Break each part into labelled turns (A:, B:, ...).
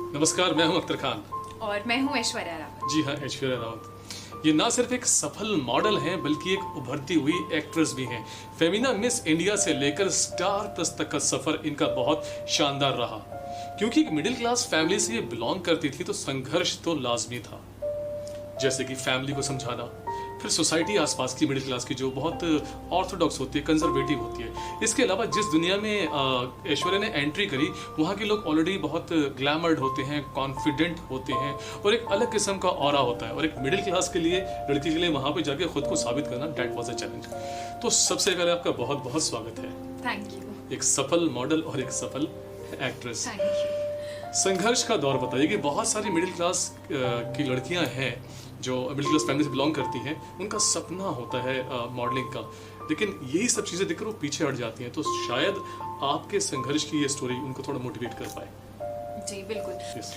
A: नमस्कार, मैं हूं अख्तर खान।
B: और मैं हूँ ऐश्वर्या रावत।
A: जी हाँ, ऐश्वर्या रावत। ये ना सिर्फ एक सफल मॉडल हैं बल्कि एक उभरती हुई एक्ट्रेस भी हैं। फेमिना मिस इंडिया से लेकर स्टार प्लस तक का सफर इनका बहुत शानदार रहा। क्योंकि एक मिडिल क्लास फैमिली से ये बिलोंग करती थी तो संघर्ष तो लाजमी था, जैसे कि फैमिली को समझाना, फिर सोसाइटी आसपास की मिडिल क्लास की जो बहुत ऑर्थोडॉक्स होती है, कंजर्वेटिव होती है। इसके अलावा जिस दुनिया में ऐश्वर्या ने एंट्री करी, वहाँ के लोग ऑलरेडी बहुत ग्लैमर्ड होते हैं, कॉन्फिडेंट होते हैं और एक अलग किस्म का ऑरा होता है। और एक मिडिल क्लास के लिए, लड़की के लिए वहाँ पे जाके खुद को साबित करना, दैट वाज अ चैलेंज। तो सबसे पहले आपका बहुत बहुत स्वागत है।
B: Thank you.
A: एक सफल मॉडल और एक सफल एक्ट्रेस।
B: Thank you.
A: संघर्ष का दौर बताइए कि बहुत सारी मिडिल क्लास की लड़कियां हैं जो मिडिल क्लास फैमिली से बिलोंग करती हैं, उनका सपना होता है मॉडलिंग का, लेकिन यही सब चीज़ें देखकर वो पीछे हट जाती हैं। तो शायद आपके संघर्ष की ये स्टोरी उनको थोड़ा मोटिवेट कर पाए।
B: जी बिल्कुल।
A: Yes.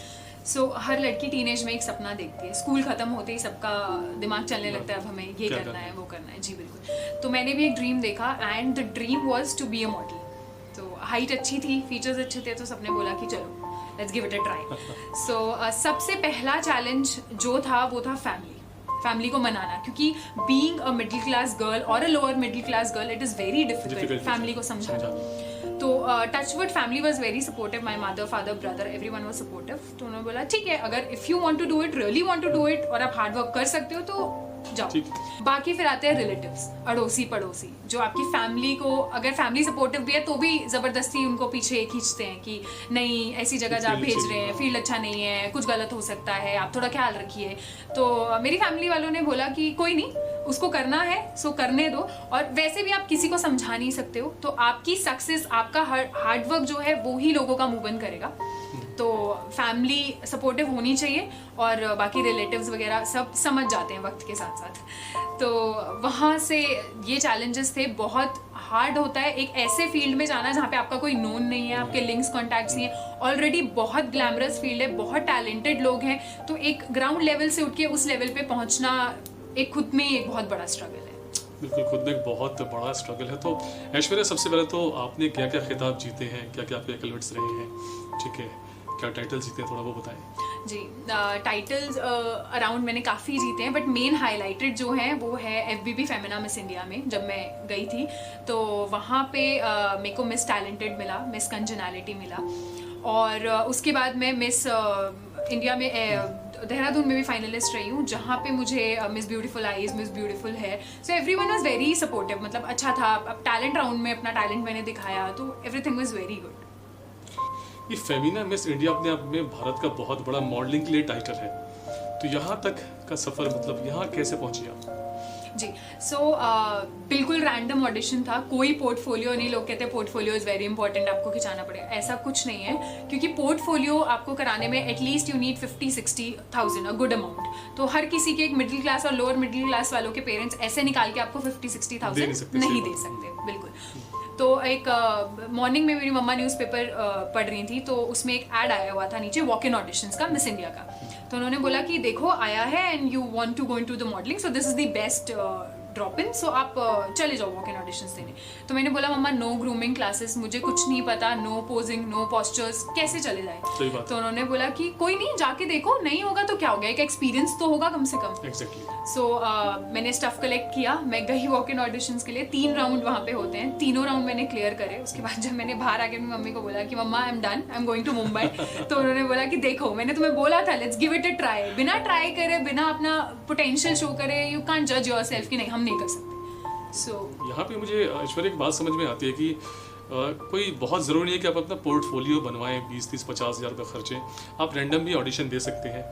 B: सो हर लड़की टीनेज में एक सपना देखती है। स्कूल खत्म होते ही सबका दिमाग चलने लगता है, अब हमें ये करना है, वो करना है। जी बिल्कुल। तो मैंने भी एक ड्रीम देखा and the dream was to be a model. तो हाइट अच्छी थी, फीचर्स अच्छे थे, तो सबने बोला कि चलो let's give it a try. So सबसे पहला चैलेंज जो था वो था फैमिली को मनाना, क्योंकि being a middle class girl और a lower middle class girl it is very difficult family को समझाना। तो touchwood family was very supportive, my mother, father, brother, everyone was supportive. तो उन्होंने बोला ठीक है, अगर if you want to do it, really want to do it और आप हार्ड वर्क कर सकते हो तो जाओ। बाकी फिर आते हैं रिलेटिव्स, अड़ोसी पड़ोसी, जो आपकी फैमिली को, अगर फैमिली सपोर्टिव भी है तो भी ज़बरदस्ती उनको पीछे खींचते हैं कि नहीं ऐसी जगह जा भेज रहे हैं, फील्ड अच्छा नहीं है, कुछ गलत हो सकता है, आप थोड़ा ख्याल रखिए। तो मेरी फैमिली वालों ने बोला कि कोई नहीं, उसको करना है सो करने दो। और वैसे भी आप किसी को समझा नहीं सकते हो, तो आपकी सक्सेस, आपका हार्डवर्क जो है वो ही लोगों का मुंह बंद करेगा। तो फैमिली सपोर्टिव होनी चाहिए और बाकी रिलेटिव्स वगैरह सब समझ जाते हैं वक्त के साथ साथ। तो वहाँ से ये चैलेंजेस थे। बहुत हार्ड होता है एक ऐसे फील्ड में जाना जहाँ पे आपका कोई नोन नहीं है, आपके लिंक्स कॉन्टैक्ट्स नहीं है, ऑलरेडी बहुत ग्लैमरस फील्ड है, बहुत टैलेंटेड लोग हैं, तो एक ग्राउंड लेवल से उठ के उस लेवल पे पहुँचना एक खुद में एक बहुत बड़ा स्ट्रगल है।
A: बिल्कुल, खुद में एक बहुत बड़ा स्ट्रगल है। तो ऐश्वर्या, सबसे पहले तो आपने क्या क्या खिताब जीते हैं, क्या क्या आपके एक्कलवेट्स रहे हैं, ठीक है, क्या टाइटल जीते हैं, थोड़ा वो बताएं।
B: जी, टाइटल्स अराउंड मैंने काफ़ी जीते हैं, बट मेन हाईलाइटेड जो है वो है FBB फेमिना मिस इंडिया में। जब मैं गई थी तो वहाँ पे मेरे को मिस टैलेंटेड मिला, मिस कंजनैलिटी मिला, और उसके बाद मैं मिस इंडिया में देहरादून में भी फाइनलिस्ट रही हूँ, जहाँ पे मुझे Miss beautiful eyes, Miss beautiful hair, so everyone was very supportive. मतलब अच्छा था। अब टैलेंट राउंड में अपना टैलेंट मैंने दिखाया, तो एवरीथिंग वाज वेरी गुड।
A: ये फेमिना मिस इंडिया अपने आप में भारत का बहुत बड़ा मॉडलिंग के लिए टाइटल है। तो यहाँ तक का सफर, मतलब यहाँ कैसे पहुंची आप?
B: जी, सो बिल्कुल रैंडम ऑडिशन था, कोई पोर्टफोलियो नहीं। लोग कहते हैं पोर्टफोलियो इज़ वेरी इंपॉर्टेंट, आपको खिंचाना पड़ेगा, ऐसा कुछ नहीं है। क्योंकि पोर्टफोलियो आपको कराने में at least you need 50-60,000, a good amount. तो हर किसी के, एक मिडिल क्लास और लोअर मिडिल क्लास वालों के पेरेंट्स ऐसे निकाल के आपको 50-60,000 नहीं दे सकते। बिल्कुल। तो एक मॉर्निंग में मेरी मम्मा न्यूज़पेपर पढ़ रही थी, तो उसमें एक ऐड आया हुआ था नीचे वॉक इन ऑडिशंस का, मिस इंडिया का। तो उन्होंने बोला कि देखो आया है and you want to go into the modelling, so this is the best drop in, सो आप चले जाओ वॉक इन ऑडिशंस देने। तो मैंने बोला मम्मा नो ग्रूमिंग क्लासेस, मुझे कुछ नहीं पता, नो पोजिंग, नो पोस्चर्स, कैसे चले जाए? तो उन्होंने बोला कि कोई नहीं, जाके देखो, नहीं होगा तो क्या हो गया, एक एक्सपीरियंस तो होगा कम से कम। सो मैंने स्टफ कलेक्ट किया, मैं गई वॉक इन ऑडिशंस के लिए। 3 राउंड वहाँ पे होते हैं, तीनों राउंड मैंने क्लियर करे। उसके बाद जब मैंने बाहर आके अपनी मम्मी को बोला कि mumma I am done, I am going to Mumbai, तो उन्होंने बोला कि देखो मैंने तुम्हें बोला था let's give it a try. बिना ट्राई करे, बिना अपना पोटेंशियल शो करे, यू कांट जज योरसेल्फ कि नहीं हम नहीं कर सकते।
A: यहाँ पे मुझे ऐश्वर्या एक बात समझ में आती है कि कोई बहुत ज़रूरी नहीं है कि आप अपना पोर्टफोलियो बनवाएं, 20-30-50 हज़ार रुपये खर्चे। आप रैंडम भी ऑडिशन दे सकते हैं,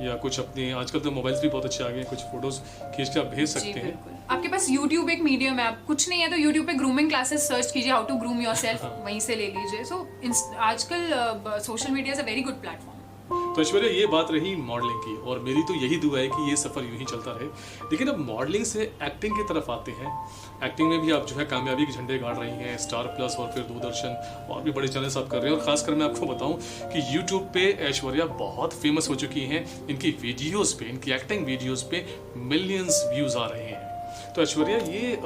A: या कुछ अपने, आजकल तो मोबाइल्स भी बहुत अच्छे आ गए, कुछ फोटोज खींच के आप भेज सकते हैं।
B: आपके पास यूट्यूब एक मीडियम है, आप कुछ नहीं है तो यूट्यूब पे ग्रूमिंग क्लासेस सर्च कीजिए, हाउ टू ग्रूम योरसेल्फ, वहीं से ले लीजिए। सो आजकल social media is a very good platform.
A: तो ऐश्वर्या, ये बात रही मॉडलिंग की, और मेरी तो यही दुआ है कि ये सफ़र यूं ही चलता रहे। लेकिन अब मॉडलिंग से एक्टिंग की तरफ आते हैं। एक्टिंग में भी आप जो है कामयाबी के झंडे गाड़ रही हैं, स्टार प्लस और फिर दूरदर्शन और भी बड़े चैनल्स आप कर रहे हैं। और ख़ासकर मैं आपको बताऊं कि यूट्यूब पे ऐश्वर्या बहुत फेमस हो चुकी हैं। इनकी वीडियोज़ पे, इनकी एक्टिंग वीडियोज़ पे मिलियंस व्यूज़ आ रहे हैं। तो ऐश्वर्या, ये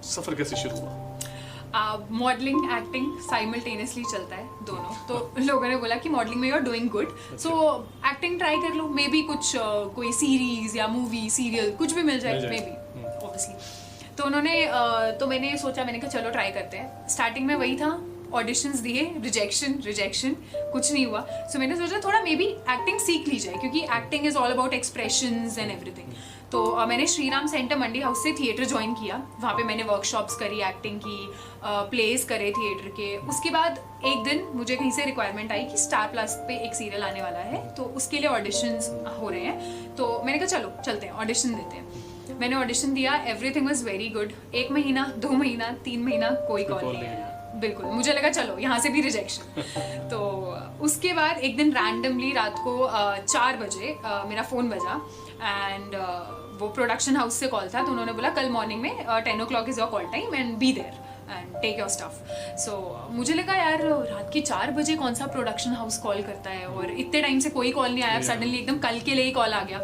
A: सफ़र कैसे शुरू हुआ?
B: मॉडलिंग एक्टिंग साइमल्टेनियसली चलता है दोनों। तो लोगों ने बोला कि मॉडलिंग में you are doing good, so acting try कर लो, मे बी कुछ कोई सीरीज या मूवी सीरियल कुछ भी मिल जाए मे बी ऑब्वियसली। तो उन्होंने तो मैंने सोचा, मैंने कहा चलो ट्राई करते हैं। स्टार्टिंग में वही था, ऑडिशंस दिए, रिजेक्शन, कुछ नहीं हुआ। सो मैंने सोचा थोड़ा मे बी एक्टिंग सीख ली जाए, क्योंकि acting is all about expressions and everything. तो मैंने श्रीराम सेंटर मंडी हाउस से थिएटर ज्वाइन किया। वहाँ पे मैंने वर्कशॉप्स करी एक्टिंग की, प्लेस करे थिएटर के। उसके बाद एक दिन मुझे कहीं से रिक्वायरमेंट आई कि स्टार प्लस पे एक सीरियल आने वाला है, तो उसके लिए ऑडिशंस हो रहे हैं। तो मैंने कहा चलो चलते हैं, ऑडिशन देते हैं। मैंने ऑडिशन दिया, एवरीथिंग वाज वेरी गुड। 1 महीना, 2 महीना, 3 महीना कोई कॉल नहीं आया। बिल्कुल, मुझे लगा चलो यहाँ से भी रिजेक्शन। तो उसके बाद एक दिन रैंडमली रात को 4 बजे मेरा फ़ोन बजा एंड वो प्रोडक्शन हाउस से कॉल था। तो उन्होंने बोला कल मॉर्निंग में 10 o'clock is your call time and be there and take your stuff. So मुझे लगा यार रात के 4 बजे कौन सा प्रोडक्शन हाउस कॉल करता है, और इतने टाइम से कोई कॉल नहीं आया, सडनली एकदम कल के लिए ही कॉल आ गया।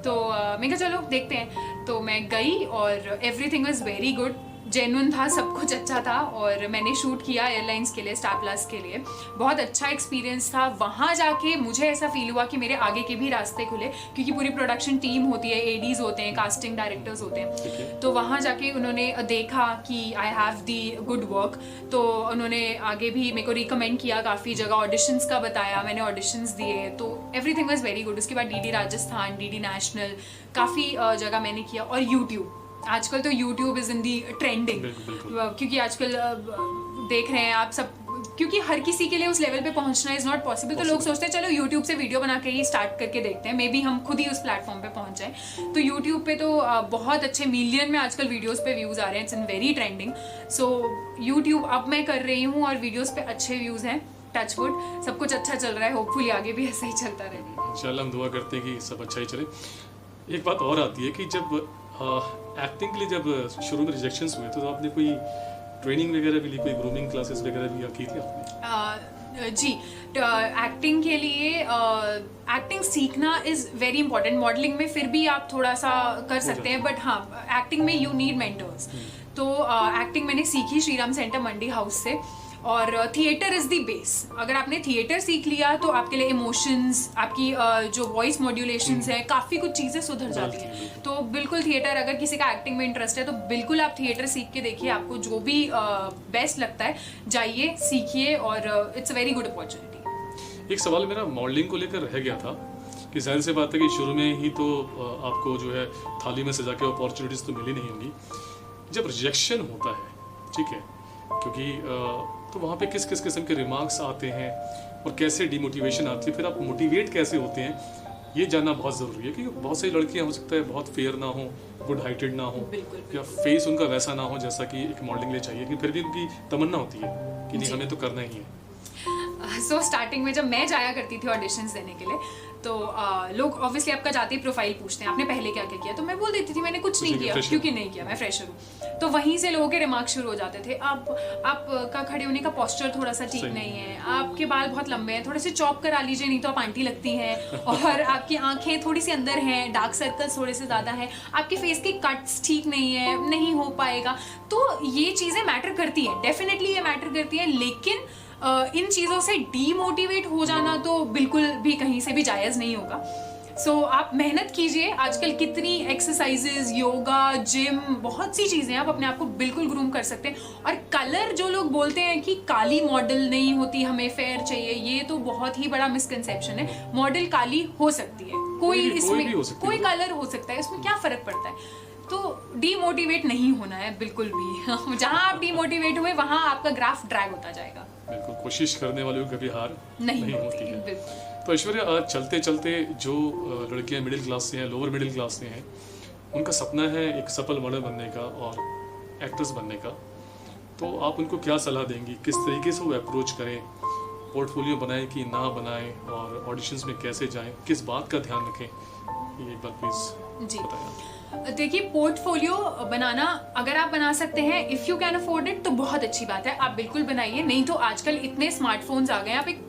B: तो मैं कहा चलो देखते हैं। तो मैं गई और everything was very good, genuine था, सब कुछ अच्छा था। और मैंने शूट किया एयरलाइंस के लिए, स्टार प्लस के लिए। बहुत अच्छा एक्सपीरियंस था। वहाँ जाके मुझे ऐसा फील हुआ कि मेरे आगे के भी रास्ते खुले, क्योंकि पूरी प्रोडक्शन टीम होती है, एडीज होते हैं, कास्टिंग डायरेक्टर्स होते हैं। तो वहाँ जाके उन्होंने देखा कि I have the good work, तो उन्होंने आगे भी मेरे को रिकमेंड किया, काफ़ी जगह ऑडिशंस का बताया, मैंने ऑडिशंस दिए। तो एवरीथिंग वाज वेरी गुड। उसके बाद डीडी राजस्थान, डीडी नेशनल, काफ़ी जगह मैंने किया। और यूट्यूब, आजकल तो YouTube is in the trending, क्योंकि आजकल देख रहे हैं आप सब, क्योंकि हर किसी के लिए उस लेवल पे पहुंचना इज नॉट पॉसिबल। तो लोग सोचते हैं चलो यूट्यूब से वीडियो बना के ही स्टार्ट करके देखते हैं, मे बी हम खुद ही उस प्लेटफॉर्म पे पहुंच जाएं। तो यूट्यूब पे तो बहुत अच्छे मिलियन में आजकल वीडियोस पे व्यूज आ रहे हैं, it's in very trending. So YouTube अब मैं कर रही हूँ और वीडियोस पे अच्छे व्यूज हैं, टच वुड, सब कुछ अच्छा चल रहा है। होपफुली आगे भी ऐसा ही चलता रहे।
A: इंशाल्लाह हम दुआ करते हैं कि सब अच्छा ही चले। एक बात और आती है कि जब एक्टिंग के लिए जब शुरू में रिजेक्शंस हुए तो आपने कोई ट्रेनिंग वगैरह भी ली, कोई ग्रूमिंग क्लासेस वगैरह भी की थी आपने?
B: जी, एक्टिंग के लिए एक्टिंग सीखना इज़ वेरी इंपॉर्टेंट। मॉडलिंग में फिर भी आप थोड़ा सा कर सकते हैं, बट हाँ एक्टिंग में यू नीड मेंटर्स। तो एक्टिंग मैंने सीखी श्रीराम सेंटर मंडी हाउस से। और थिएटर इज़ दी बेस। अगर आपने थिएटर सीख लिया तो आपके लिए इमोशंस, आपकी जो वॉइस मॉड्यूलेशंस है, काफ़ी कुछ चीज़ें सुधर जाती हैं। तो बिल्कुल थिएटर, अगर किसी का एक्टिंग में इंटरेस्ट है तो बिल्कुल आप थिएटर सीख के देखिए, आपको जो भी बेस्ट लगता है जाइए, सीखिए, और it's a very good opportunity.
A: एक सवाल मेरा मॉडलिंग को लेकर रह गया था कि जाहिर सी बात है कि शुरू में ही तो आपको जो है थाली में सजा के अपॉर्चुनिटीज़ तो मिली नहीं होंगी। जब रिजेक्शन होता है, ठीक है, क्योंकि तो वहाँ पे किस किस किस्म के रिमार्क्स आते हैं और कैसे डिमोटिवेशन आती है, फिर आप मोटिवेट कैसे होते हैं, ये जानना बहुत ज़रूरी है। क्योंकि बहुत सारी लड़कियाँ हो सकता है बहुत फेयर ना हो, गुड हाइटेड ना हो, या फेस उनका वैसा ना हो जैसा कि एक मॉडलिंग लिए चाहिए, लेकिन फिर भी उनकी तमन्ना होती है कि नहीं हमें तो करना ही है।
B: सो स्टार्टिंग में जब मैं जाया करती थी ऑडिशंस देने के लिए, तो लोग ऑब्वियसली आपका जाते ही प्रोफाइल पूछते हैं, आपने पहले क्या क्या किया। तो मैं बोल देती थी मैंने कुछ नहीं किया, क्योंकि नहीं किया, मैं फ्रेशर हूँ। तो वहीं से लोगों के रिमार्क शुरू हो जाते थे, आपका खड़े होने का पोस्चर थोड़ा सा ठीक नहीं है, आपके बाल बहुत लंबे हैं, थोड़े से चॉप करा लीजिए, नहीं तो आप आंटी लगती हैं, और आपकी आंखें थोड़ी सी अंदर हैं, डार्क सर्कल्स थोड़े से ज़्यादा हैं, आपके फेस के कट्स ठीक नहीं है, नहीं हो पाएगा। तो ये चीज़ें मैटर करती हैं, डेफिनेटली ये मैटर करती हैं, लेकिन इन चीज़ों से डीमोटिवेट हो जाना तो बिल्कुल भी कहीं से भी जायज़ नहीं होगा। सो आप मेहनत कीजिए। आजकल कितनी एक्सरसाइजेज, योगा, जिम, बहुत सी चीज़ें आप अपने आप को बिल्कुल ग्रूम कर सकते हैं। और कलर, जो लोग बोलते हैं कि काली मॉडल नहीं होती, हमें फेयर चाहिए, ये तो बहुत ही बड़ा मिसकंसेप्शन है। मॉडल काली हो सकती है, कोई इसमें कोई कलर हो सकता है, इसमें क्या फ़र्क पड़ता है। तो डीमोटिवेट नहीं होना है बिल्कुल भी। जहाँ आप डीमोटिवेट हुए वहाँ आपका ग्राफ ड्रैग होता जाएगा।
A: बिल्कुल, कोशिश करने वालों को कभी हार नहीं होती है। तो ऐश्वर्या, चलते चलते जो लड़कियां मिडिल क्लास से हैं, लोअर मिडिल क्लास से हैं, उनका सपना है एक सफल मॉडल बनने का और एक्ट्रेस बनने का, तो आप उनको क्या सलाह देंगी? किस तरीके से वो अप्रोच करें, पोर्टफोलियो बनाएं कि ना बनाएं, और ऑडिशंस में कैसे जाएं, किस बात का ध्यान रखें, ये एक बार प्लीज बताएं।
B: देखिए, पोर्टफोलियो बनाना अगर आप बना सकते हैं, if you can afford it, तो बहुत अच्छी बात है, आप बिल्कुल बनाइए। नहीं तो आजकल इतने स्मार्टफोन्स आ गए हैं, आप एक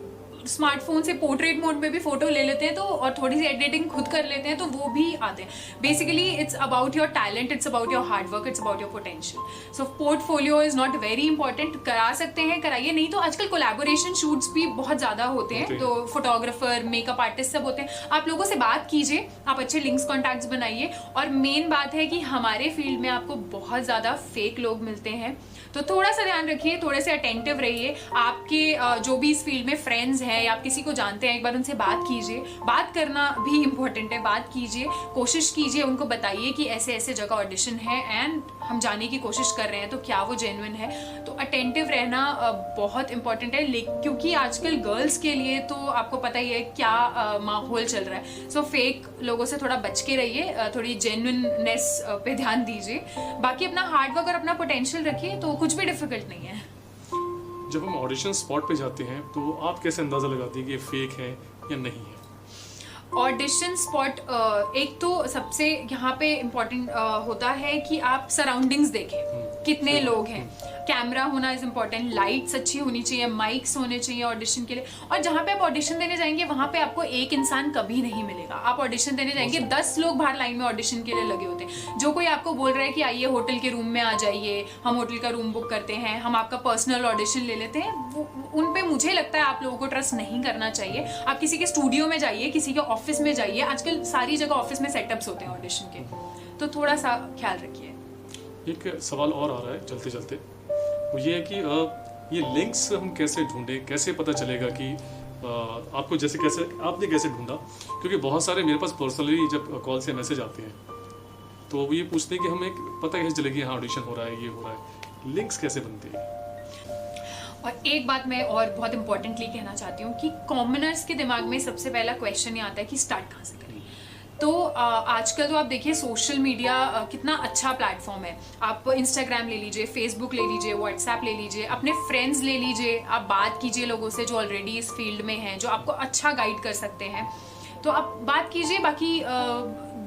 B: स्मार्टफोन से पोर्ट्रेट मोड में भी फोटो ले लेते हैं तो, और थोड़ी सी एडिटिंग खुद कर लेते हैं तो वो भी आते हैं. Basically it's about your talent, it's about your hard work, it's about your potential. So portfolio is not very important. करा सकते हैं, कराइए, नहीं तो आजकल कोलैबोरेशन शूट्स भी बहुत ज्यादा होते हैं. तो फोटोग्राफर, मेकअप आर्टिस्ट सब होते हैं. आप लोगों से बात कीजिए, आप अच्छे लिंक्स कॉन्टैक्ट्स बनाइए. और मेन बात है कि हमारे फील्ड में आपको बहुत ज़्यादा फेक लोग मिलते हैं, तो थोड़ा सा ध्यान रखिए, थोड़े से अटेंटिव रहिए. आपके जो भी इस फील्ड में फ्रेंड्स हैं या आप किसी को जानते हैं, एक बार उनसे बात कीजिए. बात करना भी इम्पोर्टेंट है. बात कीजिए, कोशिश कीजिए, उनको बताइए कि ऐसे ऐसे जगह ऑडिशन है एंड हम जाने की कोशिश कर रहे हैं, तो क्या वो जेन्युइन है. तो अटेंटिव रहना बहुत इंपॉर्टेंट है, क्योंकि आजकल गर्ल्स के लिए तो आपको पता ही है क्या माहौल चल रहा है. सो फेक लोगों से थोड़ा बच के रहिए, थोड़ी जेन्युइननेस पे ध्यान दीजिए. बाकी अपना हार्डवर्क और अपना पोटेंशियल रखिए, तो कुछ भी डिफिकल्ट नहीं है.
A: जब हम ऑडिशन स्पॉट पे जाते हैं तो आप कैसे अंदाजा लगाती हैं कि ये फेक है या नहीं है?
B: ऑडिशन स्पॉट एक तो सबसे यहाँ पे इम्पोर्टेंट होता है कि आप सराउंडिंग्स देखें, कितने लोग हैं. कैमरा होना इज इम्पोर्टेंट, लाइट्स अच्छी होनी चाहिए, माइक्स होने चाहिए ऑडिशन के लिए. और जहाँ पे आप ऑडिशन देने जाएंगे वहाँ पे आपको एक इंसान कभी नहीं मिलेगा. आप ऑडिशन देने जाएंगे, 10 लोग बाहर लाइन में ऑडिशन के लिए लगे होते हैं. जो कोई आपको बोल रहा है कि आइए होटल के रूम में आ जाइए, हम होटल का रूम बुक करते हैं, हम आपका पर्सनल ऑडिशन ले लेते हैं, उन पे मुझे लगता है आप लोगों को ट्रस्ट नहीं करना चाहिए. आप किसी के स्टूडियो में जाइए, किसी के ऑफिस में जाइए. आजकल सारी जगह ऑफिस में सेटअप्स होते हैं ऑडिशन के, तो थोड़ा सा ख्याल रखिए.
A: एक सवाल और आ रहा है चलते चलते, वो ये है कि ये लिंक्स हम कैसे ढूंढें, कैसे पता चलेगा कि आपको जैसे कैसे आपने कैसे ढूंढा? क्योंकि बहुत सारे मेरे पास पर्सनली जब कॉल से मैसेज आते हैं तो वो ये पूछते हैं कि हमें पता कैसे चलेगी हाँ ऑडिशन हो रहा है, ये हो रहा है. लिंक्स कैसे बनते हैं?
B: और एक बात मैं और बहुत इंपॉर्टेंटली कहना चाहती हूँ कि कॉमनर्स के दिमाग में सबसे पहला क्वेश्चन ये आता है कि स्टार्ट कहाँ से करें. तो आजकल तो आप देखिए सोशल मीडिया कितना अच्छा प्लेटफॉर्म है. आप इंस्टाग्राम ले लीजिए, फेसबुक ले लीजिए, व्हाट्सएप ले लीजिए, अपने फ्रेंड्स ले लीजिए. आप बात कीजिए लोगों से जो ऑलरेडी इस फील्ड में हैं, जो आपको अच्छा गाइड कर सकते हैं. तो आप बात कीजिए. बाकी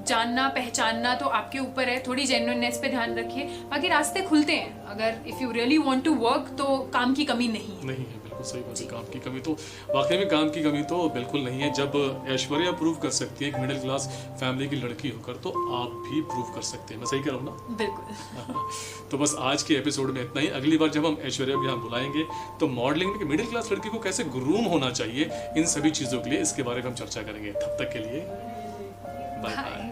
B: जानना पहचानना तो आपके ऊपर है, थोड़ी जेन्युइननेस पे ध्यान रखिए. बाकी रास्ते खुलते हैं. अगर if you really want to work तो काम की कमी नहीं है.
A: बिल्कुल सही बात है. काम की कमी तो वाकई में काम की कमी तो बिल्कुल नहीं है. जब ऐश्वर्या प्रूव कर सकती है एक मिडिल क्लास फैमिली की लड़की होकर, तो आप भी प्रूव कर सकते हैं. मैं सही कह रहा हूँ ना?
B: बिल्कुल.
A: तो बस आज के एपिसोड में इतना ही. अगली बार जब हम ऐश्वर्या को यहाँ बुलाएंगे तो मॉडलिंग में मिडिल क्लास लड़की को कैसे ग्रूम होना चाहिए, इन सभी चीज़ों के लिए, इसके बारे में हम चर्चा करेंगे. तब तक के लिए बाय बाय.